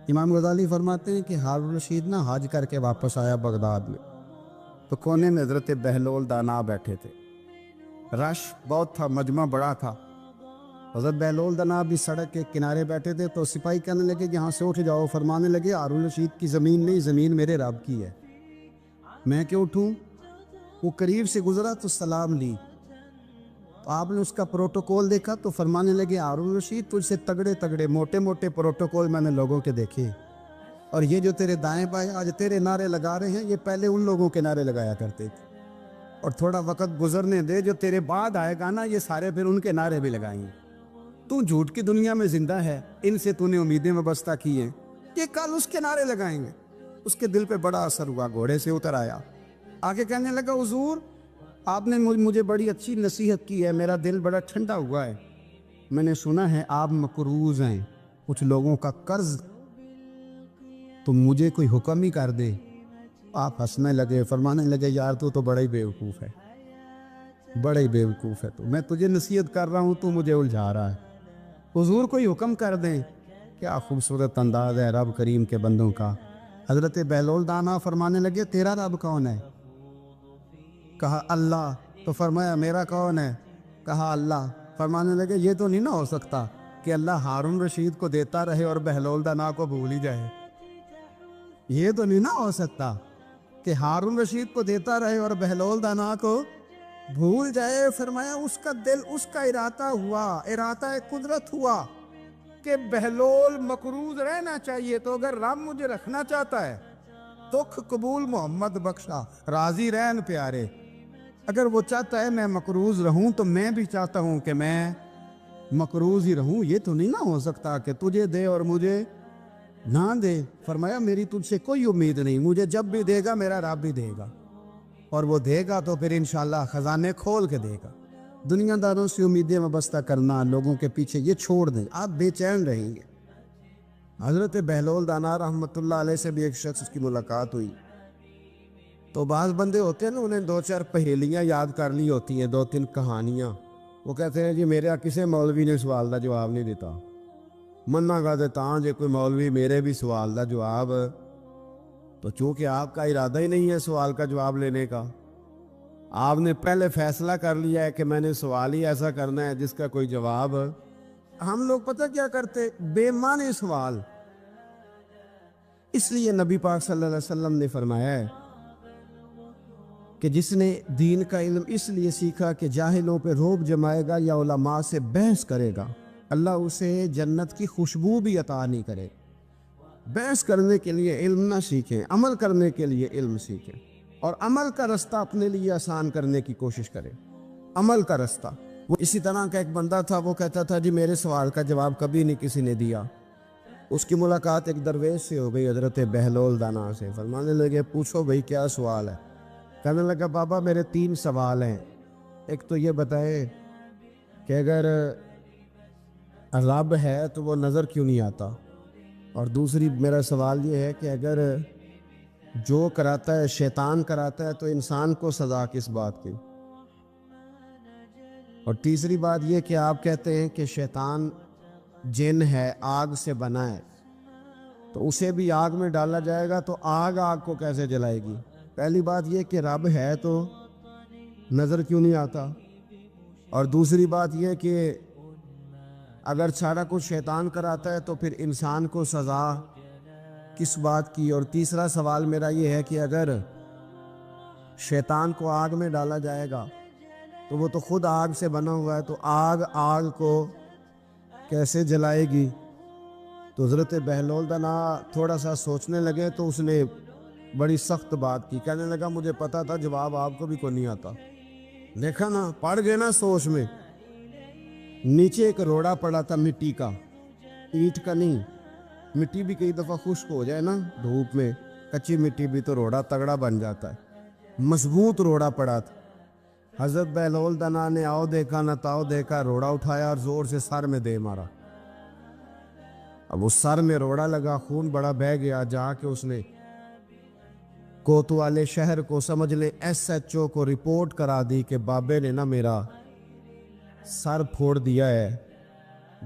امام غزالی فرماتے ہیں کہ ہارون رشید نا حج کر کے واپس آیا بغداد میں، تو کونے میں حضرت بہلول دانا بیٹھے تھے، رش بہت تھا، مجمع بڑا تھا۔ حضرت بہلول دانا بھی سڑک کے کنارے بیٹھے تھے، تو سپاہی کہنے لگے کہ یہاں سے اٹھ جاؤ، فرمانے لگے ہارون رشید کی زمین نہیں، زمین میرے رب کی ہے، میں کیوں اٹھوں؟ وہ قریب سے گزرا تو سلام لی، تو آپ نے اس کا پروٹوکول دیکھا تو فرمانے لگے ہارون رشید تجھ سے تگڑے تگڑے موٹے موٹے پروٹوکول میں نے لوگوں کے دیکھے، اور یہ جو تیرے دائیں بائیں آج تیرے نعرے لگا رہے ہیں یہ پہلے ان لوگوں کے نعرے لگایا کرتے تھے، اور تھوڑا وقت گزرنے دے، جو تیرے بعد آئے گا نا یہ سارے پھر ان کے نعرے بھی لگائیں گے۔ تو جھوٹ کی دنیا میں زندہ ہے، ان سے تو نے امیدیں وابستہ کی ہیں، یہ کل اس کے نعرے لگائیں گے۔ اس کے دل پہ بڑا اثر ہوا، گھوڑے سے اتر آیا، آگے کہنے لگا حضور آپ نے مجھے بڑی اچھی نصیحت کی ہے، میرا دل بڑا ٹھنڈا ہوا ہے، میں نے سنا ہے آپ مقروض ہیں کچھ لوگوں کا قرض، تو مجھے کوئی حکم ہی کر دے۔ آپ ہنسنے لگے، فرمانے لگے یار تو بڑا ہی بیوقوف ہے، بڑا ہی بیوقوف ہے، تو میں تجھے نصیحت کر رہا ہوں تو مجھے الجھا رہا ہے، حضور کوئی حکم کر دیں۔ کیا خوبصورت انداز ہے رب کریم کے بندوں کا۔ حضرت بہلول دانا فرمانے لگے تیرا رب کون ہے؟ کہا اللہ، تو فرمایا میرا کون ہے؟ کہا اللہ۔ فرمانے لگے یہ تو نہیں نہ ہو سکتا کہ اللہ ہارون رشید کو دیتا رہے اور بہلول دانا کو بھول ہی جائے، یہ تو نہیں نہ ہو سکتا کہ ہارون رشید کو دیتا رہے اور بہلول دانا کو بھول جائے۔ فرمایا اس کا دل، اس کا ارادہ ہوا، ارادہ قدرت ہوا کہ بہلول مقروض رہنا چاہیے، تو اگر رب مجھے رکھنا چاہتا ہے دکھ قبول محمد بخشا، راضی رہن پیارے، اگر وہ چاہتا ہے میں مقروض رہوں تو میں بھی چاہتا ہوں کہ میں مقروض ہی رہوں، یہ تو نہیں نہ ہو سکتا کہ تجھے دے اور مجھے نہ دے۔ فرمایا میری تجھ سے کوئی امید نہیں، مجھے جب بھی دے گا میرا رب بھی دے گا، اور وہ دے گا تو پھر انشاءاللہ خزانے کھول کے دے گا۔ دنیا داروں سے امیدیں وابستہ کرنا، لوگوں کے پیچھے، یہ چھوڑ دیں، آپ بے چین رہیں گے۔ حضرت بہلول دانا رحمۃ اللہ علیہ سے بھی ایک شخص کی ملاقات ہوئی، تو بعض بندے ہوتے ہیں نا انہیں دو چار پہیلیاں یاد کر لی ہوتی ہیں، دو تین کہانیاں، وہ کہتے ہیں جی میرے کسی مولوی نے سوال دا جواب نہیں دیتا، منا گا دیتا ہوں جی کوئی مولوی میرے بھی سوال دا جواب، تو چونکہ آپ کا ارادہ ہی نہیں ہے سوال کا جواب لینے کا، آپ نے پہلے فیصلہ کر لیا ہے کہ میں نے سوال ہی ایسا کرنا ہے جس کا کوئی جواب، ہم لوگ پتہ کیا کرتے، بے معنی سوال۔ اس لیے نبی پاک صلی اللہ علیہ وسلم نے فرمایا ہے کہ جس نے دین کا علم اس لیے سیکھا کہ جاہلوں پہ رعب جمائے گا یا علماء سے بحث کرے گا، اللہ اسے جنت کی خوشبو بھی عطا نہیں کرے۔ بحث کرنے کے لیے علم نہ سیکھیں، عمل کرنے کے لیے علم سیکھیں، اور عمل کا رستہ اپنے لیے آسان کرنے کی کوشش کریں، عمل کا رستہ۔ وہ اسی طرح کا ایک بندہ تھا، وہ کہتا تھا جی میرے سوال کا جواب کبھی نہیں کسی نے دیا۔ اس کی ملاقات ایک درویش سے ہو گئی، حضرت بہلول دانا سے، فرمانے لگے پوچھو بھئی کیا سوال ہے؟ کہنے لگا بابا میرے 3 سوال ہیں، ایک تو یہ بتائے کہ اگر رب ہے تو وہ نظر کیوں نہیں آتا، اور دوسری میرا سوال یہ ہے کہ اگر جو کراتا ہے شیطان کراتا ہے تو انسان کو سزا کس بات کی، اور تیسری بات یہ کہ آپ کہتے ہیں کہ شیطان جن ہے، آگ سے بنا ہے، تو اسے بھی آگ میں ڈالا جائے گا تو آگ کو کیسے جلائے گی؟ پہلی بات یہ کہ رب ہے تو نظر کیوں نہیں آتا، اور دوسری بات یہ کہ اگر سارا کچھ شیطان کراتا ہے تو پھر انسان کو سزا کس بات کی، اور تیسرا سوال میرا یہ ہے کہ اگر شیطان کو آگ میں ڈالا جائے گا تو وہ تو خود آگ سے بنا ہوا ہے، تو آگ کو کیسے جلائے گی؟ تو حضرت بہلول دانا تھوڑا سا سوچنے لگے تو اس نے بڑی سخت بات کی، کہنے لگا مجھے پتا تھا جواب آپ کو بھی کوئی نہیں آتا، دیکھا نا پڑ گئے نا سوچ میں۔ نیچے ایک روڑا پڑا تھا مٹی کا، اینٹ کا نہیں، مٹی بھی کئی دفعہ خشک ہو جائے نا دھوپ میں، کچی مٹی بھی تو روڑا تگڑا بن جاتا ہے، مضبوط روڑا پڑا تھا۔ حضرت بہلول دانا نے آؤ دیکھا نہ تاؤ دیکھا، روڑا اٹھایا اور زور سے سر میں دے مارا، اب اس سر میں روڑا لگا، خون بڑا بہہ گیا، جا کے اس نے کوتوالے شہر کو، سمجھ لیں SHO کو رپورٹ کرا دی کہ بابے نے نا میرا سر پھوڑ دیا ہے،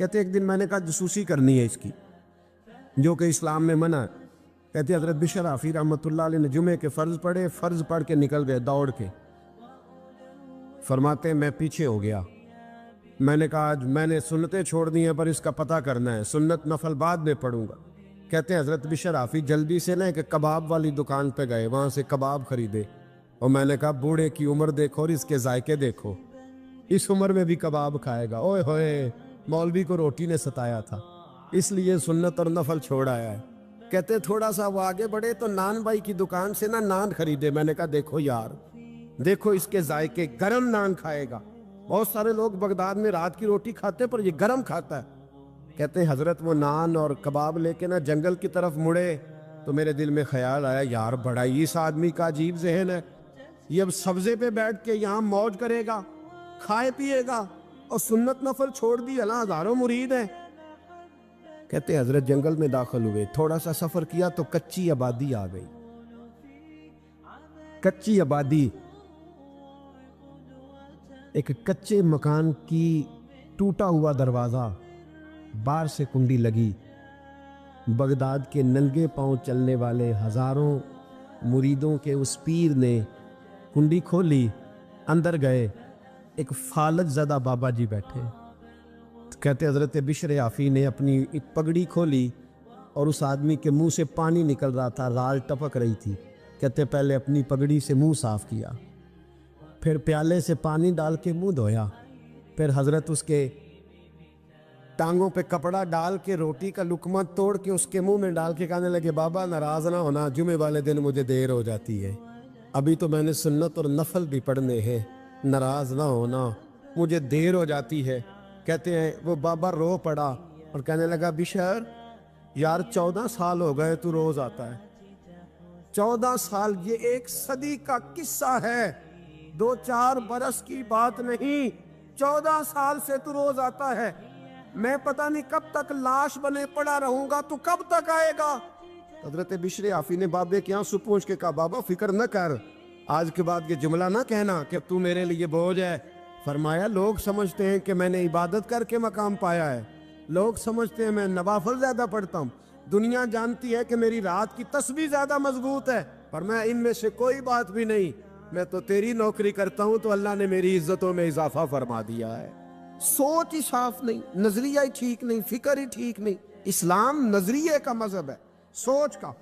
کہتے ایک دن میں نے کہا جاسوسی کرنی ہے اس کی، جو کہ اسلام میں منع ہے۔ کہتے حضرت بشر حافی رحمۃ اللہ علیہ نے جمعے کے فرض پڑھے، فرض پڑھ کے نکل گئے دوڑ کے۔ فرماتے میں پیچھے ہو گیا، میں نے کہا آج میں نے سنتیں چھوڑ دی ہیں پر اس کا پتہ کرنا ہے، سنت نفل بعد میں پڑھوں گا۔ کہتے ہیں حضرت بشر حافی جلدی سے نا کہ کباب والی دکان پہ گئے، وہاں سے کباب خریدے، اور میں نے کہا بوڑھے کی عمر دیکھو اور اس کے ذائقے دیکھو، اس عمر میں بھی کباب کھائے گا، اوئے ہوئے مولوی کو روٹی نے ستایا تھا، اس لیے سنت اور نفل چھوڑ آیا ہے۔ کہتے تھوڑا سا وہ آگے بڑھے تو نان بھائی کی دکان سے نا نان خریدے، میں نے کہا دیکھو یار، دیکھو اس کے ذائقے، گرم نان کھائے گا، بہت سارے لوگ بغداد میں رات کی روٹی کھاتے پر یہ گرم کھاتا ہے۔ کہتے ہیں حضرت وہ نان اور کباب لے کے نا جنگل کی طرف مڑے تو میرے دل میں خیال آیا یار بڑا ہی اس آدمی کا عجیب ذہن ہے، یہ اب سبزے پہ بیٹھ کے یہاں موج کرے گا، کھائے پیے گا، اور سنت نفل چھوڑ دی، اللہ ہزاروں مرید ہیں۔ کہتے ہیں حضرت جنگل میں داخل ہوئے، تھوڑا سا سفر کیا تو کچی آبادی آ گئی، کچی آبادی، ایک کچے مکان کی ٹوٹا ہوا دروازہ، باہر سے کنڈی لگی، بغداد کے ننگے پاؤں چلنے والے ہزاروں مریدوں کے اس پیر نے کنڈی کھولی، اندر گئے، ایک فالج زدہ بابا جی بیٹھے۔ کہتے حضرت بشر حافی نے اپنی پگڑی کھولی اور اس آدمی کے منہ سے پانی نکل رہا تھا، رال ٹپک رہی تھی۔ کہتے پہلے اپنی پگڑی سے منہ صاف کیا، پھر پیالے سے پانی ڈال کے منہ دھویا، پھر حضرت اس کے ٹانگوں پہ کپڑا ڈال کے روٹی کا لقمہ توڑ کے اس کے منہ میں ڈال کے کہنے لگے بابا ناراض نہ ہونا، جمعے والے دن مجھے دیر ہو جاتی ہے، ابھی تو میں نے سنت اور نفل بھی پڑھنے ہیں، ناراض نہ ہونا، مجھے دیر ہو جاتی ہے۔ کہتے ہیں وہ بابا رو پڑا اور کہنے لگا بشر یار 14 سال ہو گئے تو روز آتا ہے، 14 سال، یہ 1 صدی کا قصہ ہے، 2-4 برس کی بات نہیں، 14 سال سے تو روز آتا ہے، میں پتہ نہیں کب تک لاش بنے پڑا رہوں گا، تو کب تک آئے گا؟ حضرت بشر حافی نے بابے کے آنسو پوچھ کے کہا بابا فکر نہ کر، آج کے بعد یہ جملہ نہ کہنا کہ تو میرے لیے بوجھ ہے۔ فرمایا لوگ سمجھتے ہیں کہ میں نے عبادت کر کے مقام پایا ہے، لوگ سمجھتے ہیں میں نوافل زیادہ پڑھتا ہوں، دنیا جانتی ہے کہ میری رات کی تسبیح زیادہ مضبوط ہے، پر میں ان میں سے کوئی بات بھی نہیں، میں تو تیری نوکری کرتا ہوں تو اللہ نے میری عزتوں میں اضافہ فرما دیا ہے۔ سوچ ہی صاف نہیں، نظریہ ہی ٹھیک نہیں، فکر ہی ٹھیک نہیں۔ اسلام نظریے کا مذہب ہے، سوچ کا۔